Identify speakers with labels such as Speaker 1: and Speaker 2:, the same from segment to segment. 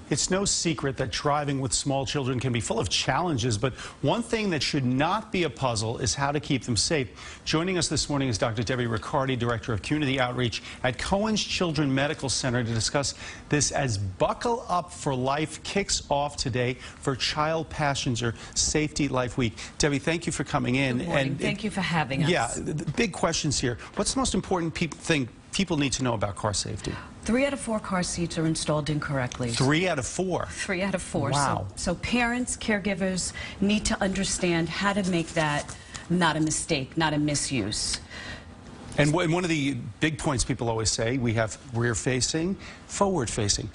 Speaker 1: It's no secret that driving with small children can be full of challenges, but one thing that should not be a puzzle is how to keep them safe. Joining us this morning is Dr. Debbie Riccardi, Director of Community Outreach at Cohen's Children's Medical Center, to discuss this as Buckle Up for Life kicks off today for Child Passenger Safety Life Week. Debbie, thank you for coming in.
Speaker 2: Good morning. Thank you for having us.
Speaker 1: Yeah, the big questions here. What's the most important thing people need to know about car safety?
Speaker 2: 3 out of 4 car seats are installed incorrectly.
Speaker 1: 3 out of 4?
Speaker 2: 3 out of 4.
Speaker 1: Wow.
Speaker 2: So parents, caregivers need to understand how to make that not a mistake, not a misuse.
Speaker 1: And one of the big points people always say, we have rear-facing, forward-facing.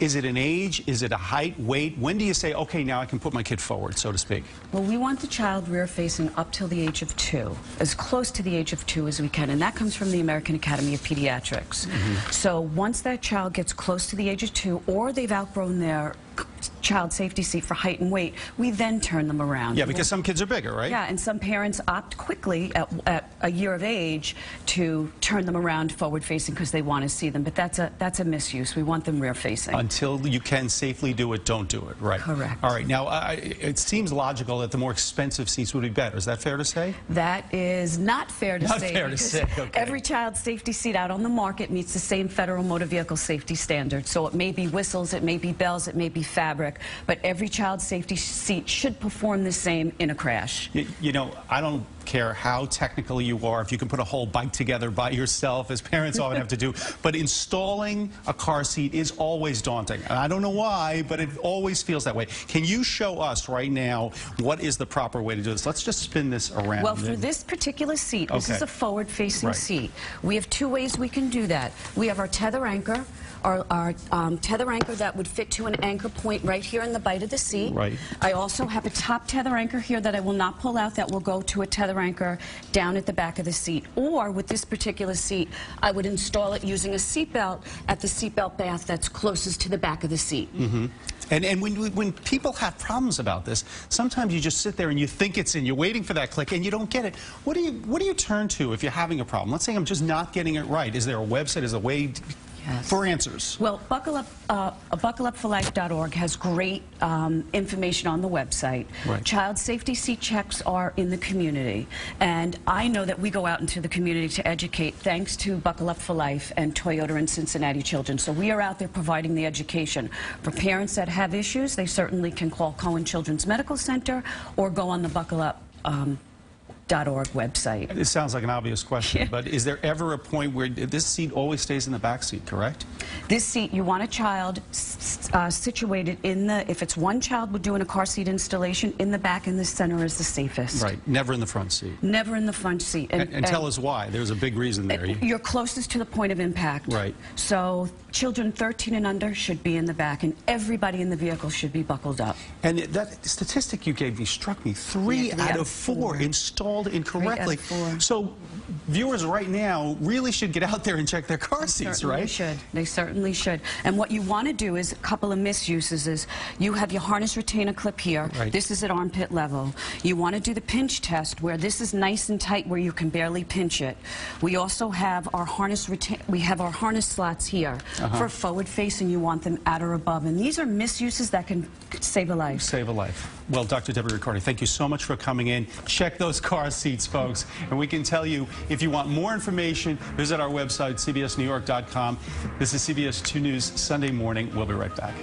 Speaker 1: Is it an age? Is it a height, weight? When do you say, okay, now I can put my kid forward, so to speak?
Speaker 2: Well, we want the child rear-facing up till the age of 2, as close to the age of 2 as we can, and that comes from the American Academy of Pediatrics. So once that child gets close to the age of 2, or they've outgrown their child safety seat for height and weight, we then turn them around.
Speaker 1: Yeah, because some kids are bigger, right?
Speaker 2: Yeah, and some parents opt quickly at a year of age to turn them around forward-facing because they want to see them, but that's a misuse. We want them rear-facing.
Speaker 1: Until you can safely do it, don't do it, right?
Speaker 2: Correct.
Speaker 1: All right, now, it seems logical that the more expensive seats would be better. Is that fair to say?
Speaker 2: That is not fair to say.
Speaker 1: Not fair to say, okay.
Speaker 2: Every child safety seat out on the market meets the same federal motor vehicle safety standards. So it may be whistles, it may be bells, it may be fabric, but every child safety seat should perform the same in a crash.
Speaker 1: You know, I don't care how technical you are, if you can put a whole bike together by yourself, as parents often have to do, but installing a car seat is always daunting. And I don't know why, but it always feels that way. Can you show us right now what is the proper way to do this? Let's just spin this around.
Speaker 2: Well, for this particular seat, this is a forward-facing seat. We have 2 ways we can do that. We have our tether anchor, our tether anchor that would fit to an anchor point right here in the bite of the seat.
Speaker 1: Right.
Speaker 2: I also have a top tether anchor here that I will not pull out, that will go to a tether anchor down at the back of the seat. Or with this particular seat, I would install it using a seat belt at the seat belt bath that's closest to the back of the seat.
Speaker 1: And when people have problems about this, sometimes you just sit there and you think it's in, you're waiting for that click and you don't get it. What do you turn to if you're having a problem? Let's say I'm just not getting it right. Is there a website, is there a way for answers?
Speaker 2: Well, buckleupforlife.org has great information on the website.
Speaker 1: Right.
Speaker 2: Child safety seat checks are in the community, and I know that we go out into the community to educate thanks to Buckle Up for Life and Toyota and Cincinnati Children. So we are out there providing the education. For parents that have issues, they certainly can call Cohen Children's Medical Center or go on the buckleup.org website.
Speaker 1: It sounds like an obvious question, but is there ever a point where this seat always stays in the back seat, correct?
Speaker 2: This seat, you want a child situated in the, if it's one child we're doing a car seat installation, in the back in the center is the safest.
Speaker 1: Right, never in the front seat.
Speaker 2: Never in the front seat.
Speaker 1: And tell us why. There's a big reason there.
Speaker 2: You're closest to the point of impact.
Speaker 1: Right.
Speaker 2: So children 13 and under should be in the back, and everybody in the vehicle should be buckled up.
Speaker 1: And that statistic you gave me struck me. 3 out of 4 installed incorrectly.
Speaker 2: 3 out of 4.
Speaker 1: So viewers right now really should get out there and check their car seats, right?
Speaker 2: They should. They certainly should. And what you want to do is, a couple of misuses is, you have your harness retainer clip here.
Speaker 1: Right.
Speaker 2: This is at armpit level. You want to do the pinch test where this is nice and tight where you can barely pinch it. We also have our harness slots here. For forward facing, you want them at or above. And these are misuses that can save a life.
Speaker 1: Save a life. Well, Dr. Debbie Riccardi, thank you so much for coming in. Check those car seats, folks. And we can tell you, if you want more information, visit our website, cbsnewyork.com. This is CBS 2 News Sunday Morning. We'll be right back.